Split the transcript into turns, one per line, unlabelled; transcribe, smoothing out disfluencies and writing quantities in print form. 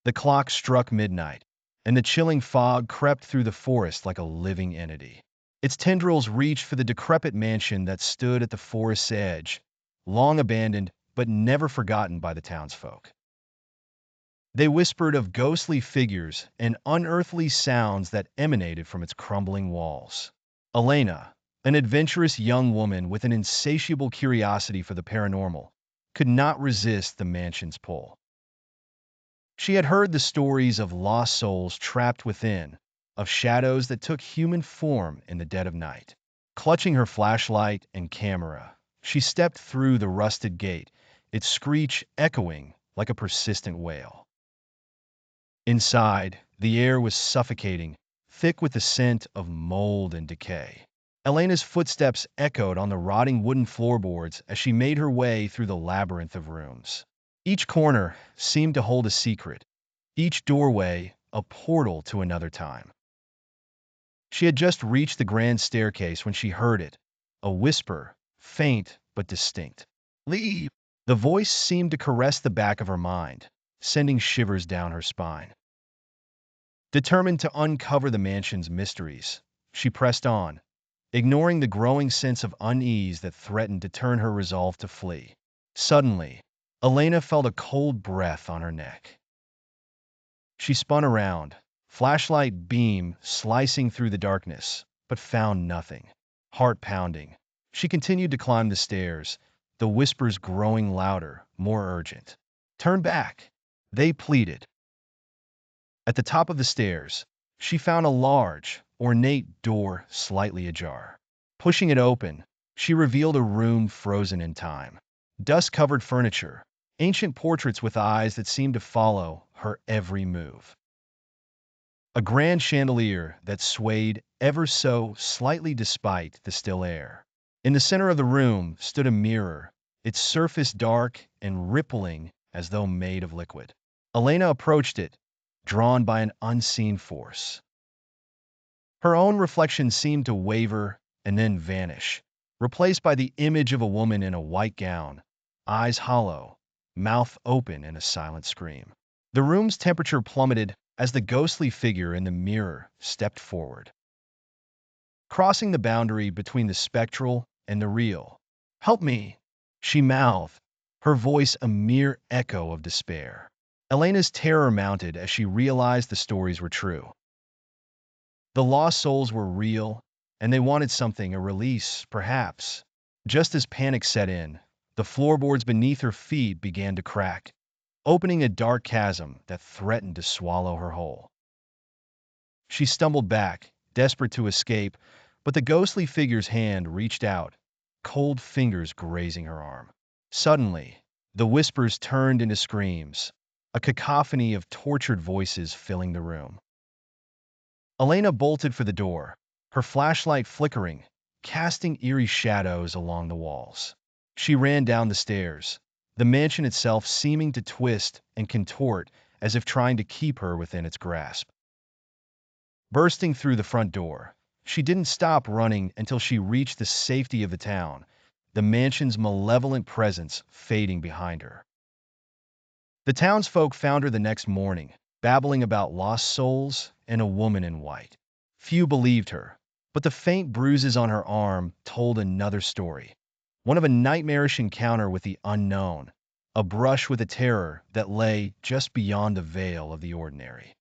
The clock struck midnight, and the chilling fog crept through the forest like a living entity. Its tendrils reached for the decrepit mansion that stood at the forest's edge, long abandoned but never forgotten by the townsfolk. They whispered of ghostly figures and unearthly sounds that emanated from its crumbling walls. Elena, an adventurous young woman with an insatiable curiosity for the paranormal, could not resist the mansion's pull. She had heard the stories of lost souls trapped within, of shadows that took human form in the dead of night. Clutching her flashlight and camera, she stepped through the rusted gate, its screech echoing like a persistent wail. Inside, the air was suffocating, thick with the scent of mold and decay. Elena's footsteps echoed on the rotting wooden floorboards as she made her way through the labyrinth of rooms. Each corner seemed to hold a secret, each doorway a portal to another time. She had just reached the grand staircase when she heard it, a whisper, faint but distinct. "Leave!" The voice seemed to caress the back of her mind, sending shivers down her spine. Determined to uncover the mansion's mysteries, she pressed on, ignoring the growing sense of unease that threatened to turn her resolve to flee. Suddenly, Elena felt a cold breath on her neck. She spun around, flashlight beam slicing through the darkness, but found nothing. Heart pounding, she continued to climb the stairs, the whispers growing louder, more urgent. "Turn back," they pleaded. At the top of the stairs, she found a large, ornate door slightly ajar. Pushing it open, she revealed a room frozen in time. Dust-covered furniture, ancient portraits with eyes that seemed to follow her every move. A grand chandelier that swayed ever so slightly despite the still air. In the center of the room stood a mirror, its surface dark and rippling as though made of liquid. Elena approached it, drawn by an unseen force. Her own reflection seemed to waver and then vanish, replaced by the image of a woman in a white gown, eyes hollow, mouth open in a silent scream. The room's temperature plummeted as the ghostly figure in the mirror stepped forward, crossing the boundary between the spectral and the real. "Help me," she mouthed, her voice a mere echo of despair. Elena's terror mounted as she realized the stories were true. The lost souls were real, and they wanted something, a release, perhaps. Just as panic set in, the floorboards beneath her feet began to crack, opening a dark chasm that threatened to swallow her whole. She stumbled back, desperate to escape, but the ghostly figure's hand reached out, cold fingers grazing her arm. Suddenly, the whispers turned into screams, a cacophony of tortured voices filling the room. Elena bolted for the door, her flashlight flickering, casting eerie shadows along the walls. She ran down the stairs, the mansion itself seeming to twist and contort as if trying to keep her within its grasp. Bursting through the front door, she didn't stop running until she reached the safety of the town, the mansion's malevolent presence fading behind her. The townsfolk found her the next morning, babbling about lost souls and a woman in white. Few believed her, but the faint bruises on her arm told another story, one of a nightmarish encounter with the unknown, a brush with a terror that lay just beyond the veil of the ordinary.